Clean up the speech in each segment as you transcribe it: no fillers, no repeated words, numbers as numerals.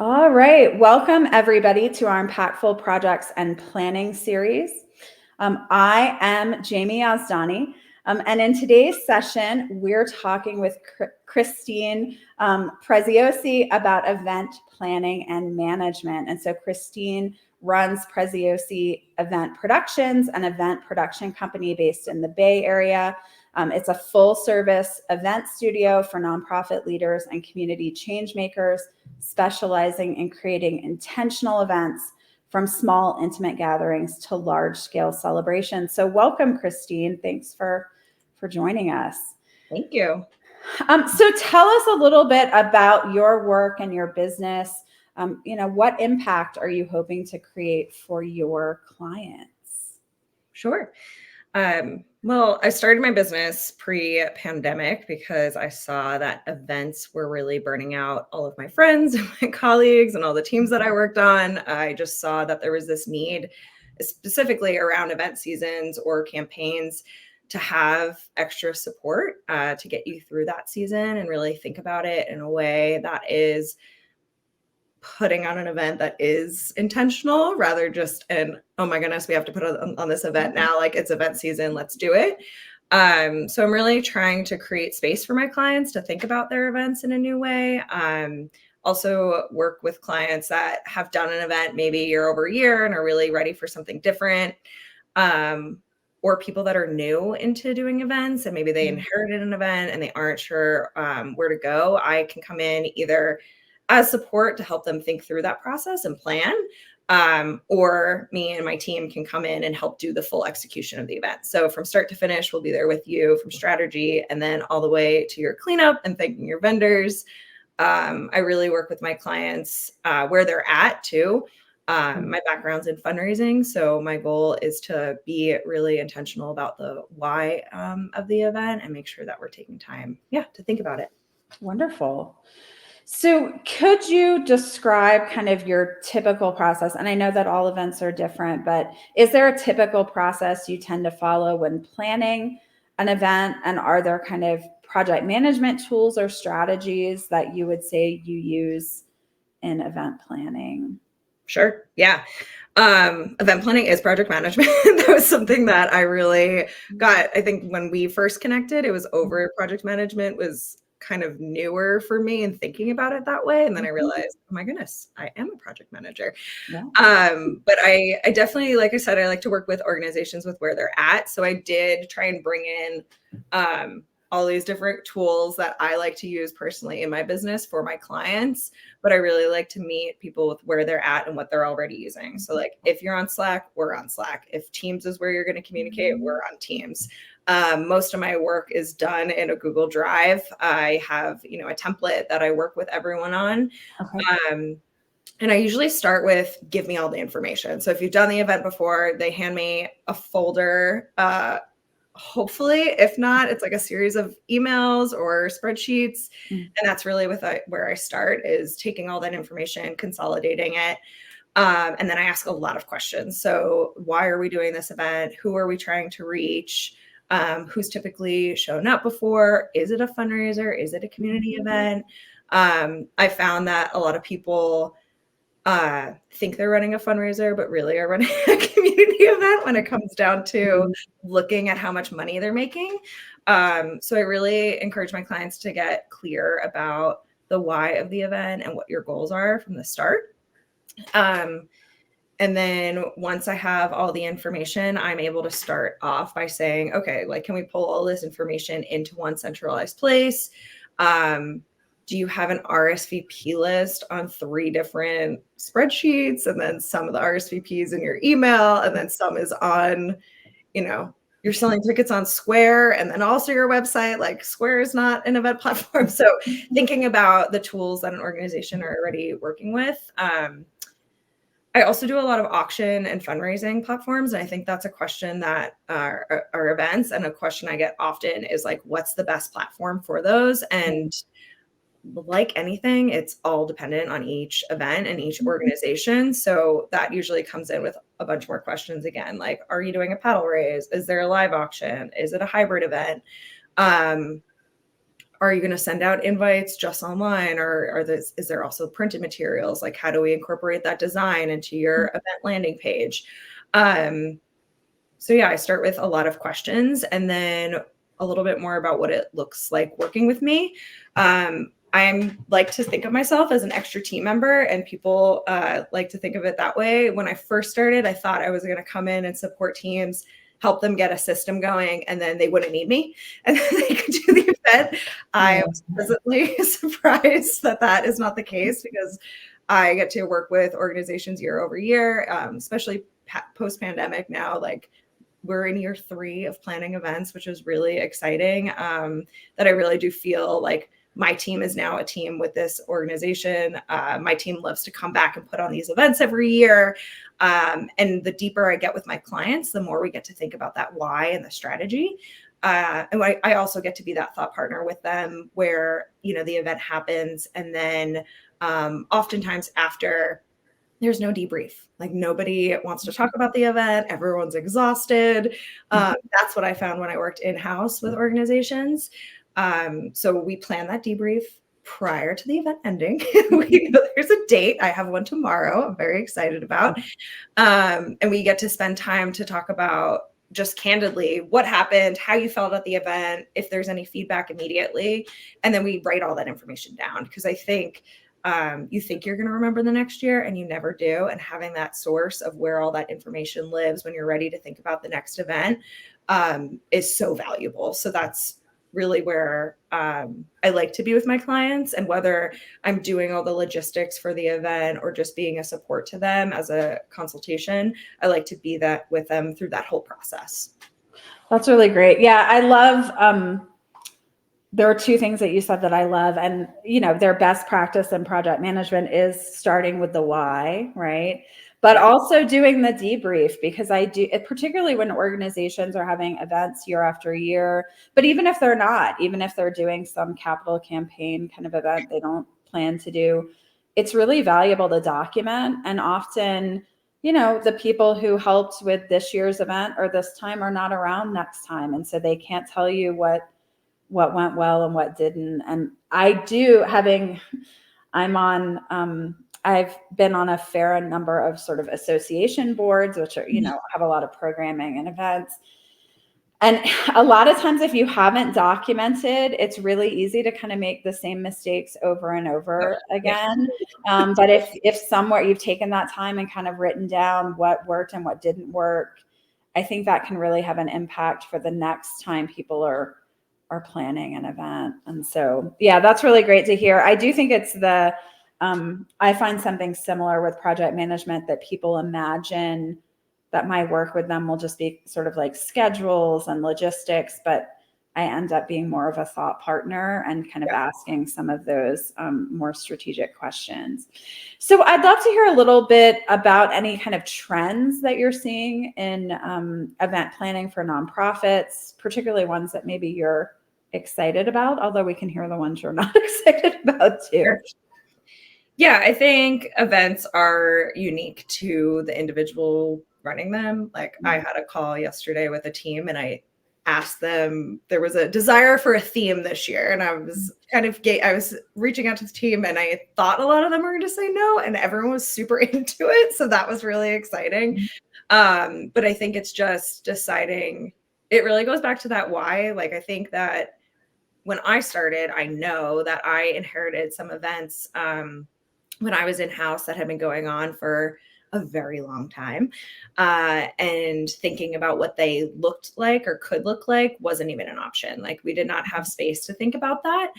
All right. Welcome, everybody, to our Impactful Projects and Planning series. I am Jamie Yazdani, and in today's session, we're talking with Christine Preziosi about event planning and management. And so Christine runs Preziosi Event Productions, an event production company based in the Bay Area. It's a full-service event studio for nonprofit leaders and community change makers, specializing in creating intentional events from small, intimate gatherings to large-scale celebrations. So welcome, Christine. Thanks for joining us. Thank you. So tell us a little bit about your work and your business. What impact are you hoping to create for your clients? Sure. Well, I started my business pre-pandemic because I saw that events were really burning out all of my friends and my colleagues and all the teams that I worked on. I just saw that there was this need, specifically around event seasons or campaigns, to have extra support to get you through that season and really think about it in a way that is putting on an event that is intentional rather just an, oh my goodness, we have to put on this event now, like it's event season, let's do it. So I'm really trying to create space for my clients to think about their events in a new way. Also work with clients that have done an event maybe year over year and are really ready for something different. Or people that are new into doing events and maybe they inherited an event and they aren't sure where to go. I can come in either as support to help them think through that process and plan, or me and my team can come in and help do the full execution of the event. So from start to finish, we'll be there with you from strategy and then all the way to your cleanup and thanking your vendors. I really work with my clients where they're at too. My background's in fundraising, so my goal is to be really intentional about the why of the event and make sure that we're taking time, to think about it. Wonderful. So could you describe kind of your typical process? And I know that all events are different, but is there a typical process you tend to follow when planning an event? And are there kind of project management tools or strategies that you would say you use in event planning? Sure. Yeah. Event planning is project management. That was something that I really got, I think when we first connected, it was over project management was kind of newer for me and thinking about it that way. And then I realized, oh my goodness, I am a project manager. Yeah. But I definitely, like I said, I like to work with organizations with where they're at. So I did try and bring in all these different tools that I like to use personally in my business for my clients, but I really like to meet people with where they're at and what they're already using. So like if you're on Slack, we're on Slack. If Teams is where you're going to communicate, we're on Teams. Most of my work is done in a Google Drive. I have, a template that I work with everyone on. Okay. And I usually start with give me all the information. So if you've done the event before, they hand me a folder. Hopefully, if not, it's like a series of emails or spreadsheets. And that's really where I start is taking all that information, consolidating it. And then I ask a lot of questions. So why are we doing this event? Who are we trying to reach? Who's typically shown up before? Is it a fundraiser? Is it a community event? I found that a lot of people think they're running a fundraiser, but really are running a community event when it comes down to looking at how much money they're making. So I really encourage my clients to get clear about the why of the event and what your goals are from the start. And then once I have all the information, I'm able to start off by saying, okay, like, can we pull all this information into one centralized place? Do you have an RSVP list on 3 different spreadsheets? And then some of the RSVPs in your email, and then some is on, you're selling tickets on Square and then also your website. Like Square is not an event platform. So thinking about the tools that an organization are already working with. I also do a lot of auction and fundraising platforms. And I think that's a question that are events. And a question I get often is like, what's the best platform for those? And like anything, it's all dependent on each event and each organization. So that usually comes in with a bunch more questions again, like, are you doing a paddle raise? Is there a live auction? Is it a hybrid event? are you going to send out invites just online, or is there also printed materials? Like, how do we incorporate that design into your event landing page? So yeah, I start with a lot of questions and then a little bit more about what it looks like working with me. I'm like to think of myself as an extra team member, and people like to think of it that way. When I first started, I thought I was going to come in and support teams, help them get a system going, and then they wouldn't need me, and then they could do the event. I was pleasantly surprised that that is not the case, because I get to work with organizations year over year, especially post-pandemic now. Like, we're in year 3 of planning events, which is really exciting. That I really do feel like my team is now a team with this organization. My team loves to come back and put on these events every year. And the deeper I get with my clients, the more we get to think about that why and the strategy. And I also get to be that thought partner with them, where, the event happens, and then oftentimes after, there's no debrief. Like, nobody wants to talk about the event. Everyone's exhausted. That's what I found when I worked in-house with organizations. So we plan that debrief prior to the event ending. There's a date. I have one tomorrow. I'm very excited about. And we get to spend time to talk about just candidly what happened, how you felt at the event, if there's any feedback immediately. And then we write all that information down, because I think you think you're going to remember the next year and you never do. And having that source of where all that information lives when you're ready to think about the next event is so valuable. So that's really where I like to be with my clients. And whether I'm doing all the logistics for the event or just being a support to them as a consultation, I like to be that with them through that whole process. That's really great. Yeah, I love, there are 2 things that you said that I love. And, their best practice in project management is starting with the why, right? But also doing the debrief, because I do, particularly when organizations are having events year after year, but even if they're not, even if they're doing some capital campaign kind of event they don't plan to do, it's really valuable to document. And often, the people who helped with this year's event or this time are not around next time. And so they can't tell you what went well and what didn't. And I've been on a fair number of sort of association boards, which are, have a lot of programming and events. And a lot of times, if you haven't documented, it's really easy to kind of make the same mistakes over and over again. But if somewhere you've taken that time and kind of written down what worked and what didn't work, I think that can really have an impact for the next time people are planning an event. And so, yeah, that's really great to hear. I do think it's I find something similar with project management, that people imagine that my work with them will just be sort of like schedules and logistics, but I end up being more of a thought partner and kind of asking some of those more strategic questions. So I'd love to hear a little bit about any kind of trends that you're seeing in event planning for nonprofits, particularly ones that maybe you're excited about, although we can hear the ones you're not excited about too. Sure. Yeah, I think events are unique to the individual running them. Like, I had a call yesterday with a team, and I asked them, there was a desire for a theme this year. And I was I was reaching out to the team, and I thought a lot of them were going to say no, and everyone was super into it. So that was really exciting. But I think it's just deciding, it really goes back to that why. Like, I think that when I started, I know that I inherited some events when I was in-house that had been going on for a very long time. And thinking about what they looked like or could look like wasn't even an option. Like, we did not have space to think about that.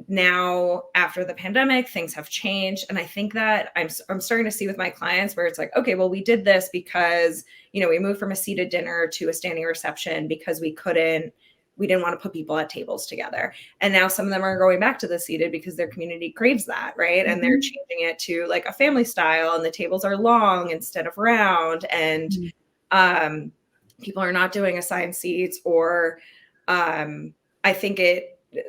Now, after the pandemic, things have changed. And I think that I'm starting to see with my clients where it's like, okay, well, we did this because, we moved from a seated dinner to a standing reception because we didn't want to put people at tables together. And now some of them are going back to the seated because their community craves that, right? And they're changing it to like a family style, and the tables are long instead of round. And people are not doing assigned seats, or I think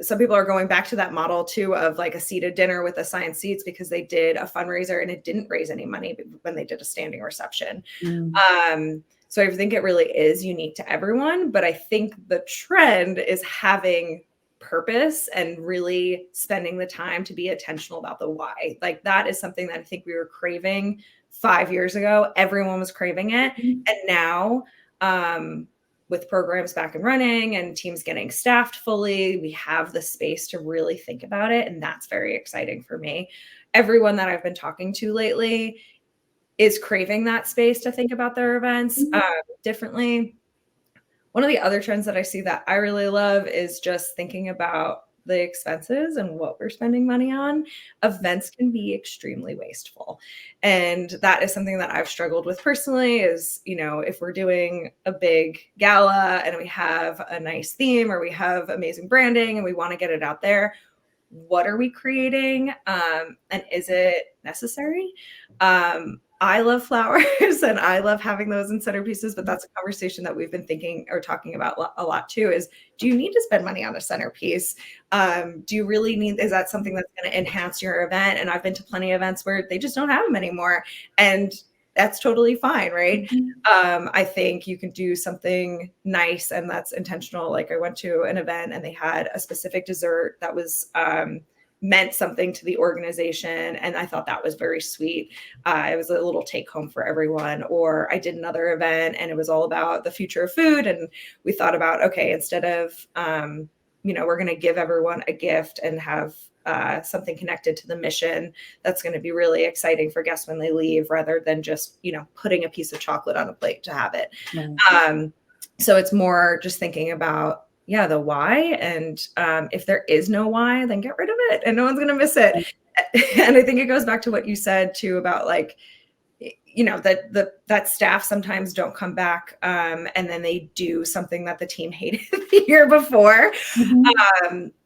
some people are going back to that model too, of like a seated dinner with assigned seats, because they did a fundraiser and it didn't raise any money when they did a standing reception. So I think it really is unique to everyone, but I think the trend is having purpose and really spending the time to be intentional about the why. Like that is something that I think we were craving 5 years ago. Everyone was craving it. And now, with programs back and running and teams getting staffed fully, we have the space to really think about it. And that's very exciting for me. Everyone that I've been talking to lately is craving that space to think about their events differently. One of the other trends that I see that I really love is just thinking about the expenses and what we're spending money on. Events can be extremely wasteful. And that is something that I've struggled with personally is, if we're doing a big gala and we have a nice theme or we have amazing branding and we want to get it out there, what are we creating? And is it necessary? I love flowers and I love having those in centerpieces, but that's a conversation that we've been thinking or talking about a lot too, is do you need to spend money on a centerpiece? Do you really need, is that something that's going to enhance your event? And I've been to plenty of events where they just don't have them anymore. And that's totally fine, right? I think you can do something nice and that's intentional. Like I went to an event and they had a specific dessert that was meant something to the organization. And I thought that was very sweet. It was a little take home for everyone. Or I did another event and it was all about the future of food. And we thought about, okay, instead of, we're going to give everyone a gift and have something connected to the mission that's going to be really exciting for guests when they leave, rather than just, putting a piece of chocolate on a plate to have it. So it's more just thinking about, the why. And if there is no why, then get rid of it and no one's going to miss it. And I think it goes back to what you said too about like, that staff sometimes don't come back and then they do something that the team hated the year before.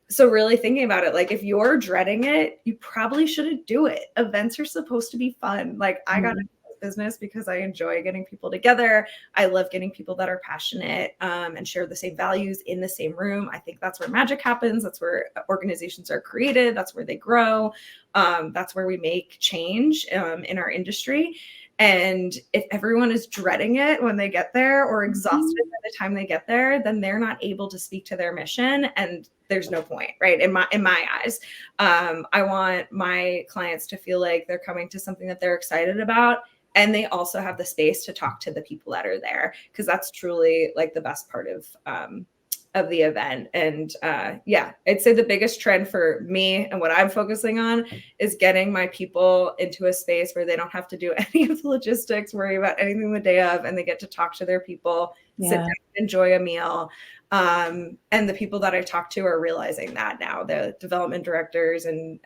So really thinking about it, like if you're dreading it, you probably shouldn't do it. Events are supposed to be fun. Like I got into this business because I enjoy getting people together. I love getting people that are passionate and share the same values in the same room. I think that's where magic happens. That's where organizations are created. That's where they grow. That's where we make change in our industry. And if everyone is dreading it when they get there or exhausted by the time they get there, then they're not able to speak to their mission. And there's no point, right? In my eyes, I want my clients to feel like they're coming to something that they're excited about. And they also have the space to talk to the people that are there, because that's truly like the best part of the event. And I'd say the biggest trend for me and what I'm focusing on is getting my people into a space where they don't have to do any of the logistics, worry about anything the day of, and they get to talk to their people, sit down, enjoy a meal. And the people that I talk to are realizing that now. The development directors and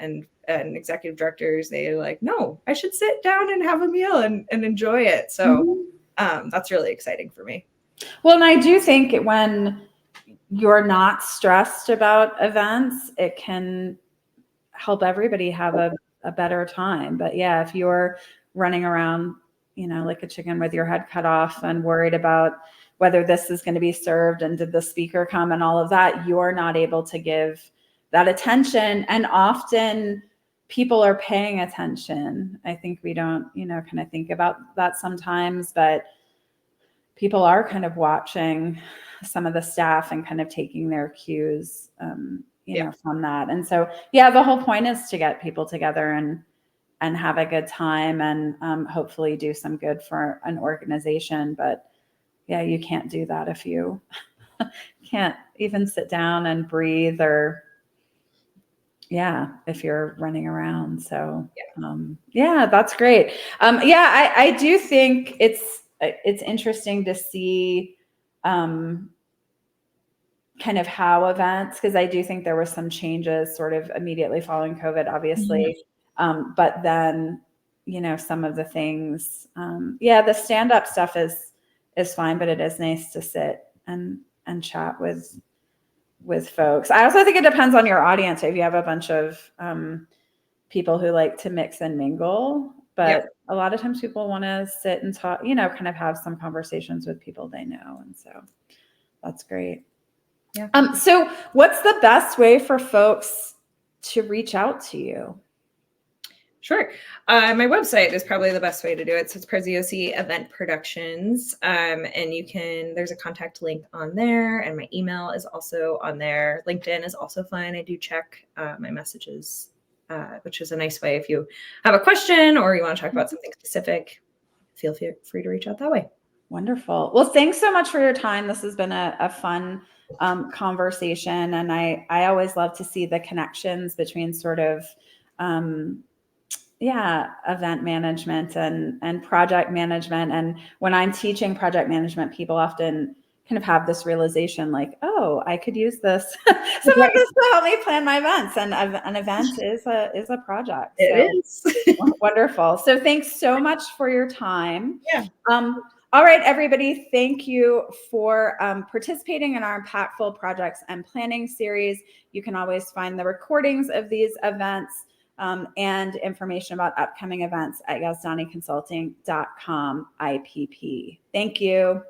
executive directors, they're like, no, I should sit down and have a meal and enjoy it. So that's really exciting for me. Well, and I do think when you're not stressed about events, it can help everybody have a better time. But yeah, if you're running around, like a chicken with your head cut off and worried about whether this is going to be served and did the speaker come and all of that, you're not able to give that attention. And often people are paying attention. I think we don't, kind of think about that sometimes, but people are kind of watching some of the staff and kind of taking their cues, from that. And so, the whole point is to get people together and have a good time and hopefully do some good for an organization. But you can't do that if you can't even sit down and breathe or if you're running around. So that's great. I do think it's interesting to see kind of how events, because I do think there were some changes sort of immediately following COVID, obviously. But then, some of the things, the stand-up stuff is fine, but it is nice to sit and chat with folks. I also think it depends on your audience. If you have a bunch of people who like to mix and mingle, but a lot of times people want to sit and talk, kind of have some conversations with people they know. And so that's great. So what's the best way for folks to reach out to you? Sure. My website is probably the best way to do it. So it's Preziosi Event Productions. And there's a contact link on there, and my email is also on there. LinkedIn is also fine. I do check my messages, which is a nice way. If you have a question or you want to talk about something specific, feel free to reach out that way. Wonderful. Well, thanks so much for your time. This has been a fun conversation. And I always love to see the connections between sort of, event management and project management. And when I'm teaching project management, people often kind of have this realization like, oh, I could use this, some of this to help me plan my events. And an event is a project. It is. Wonderful. So thanks so much for your time. Yeah. All right, everybody, thank you for participating in our Impactful Projects and Planning series. You can always find the recordings of these events and information about upcoming events at yazdaniconsulting.com IPP. Thank you.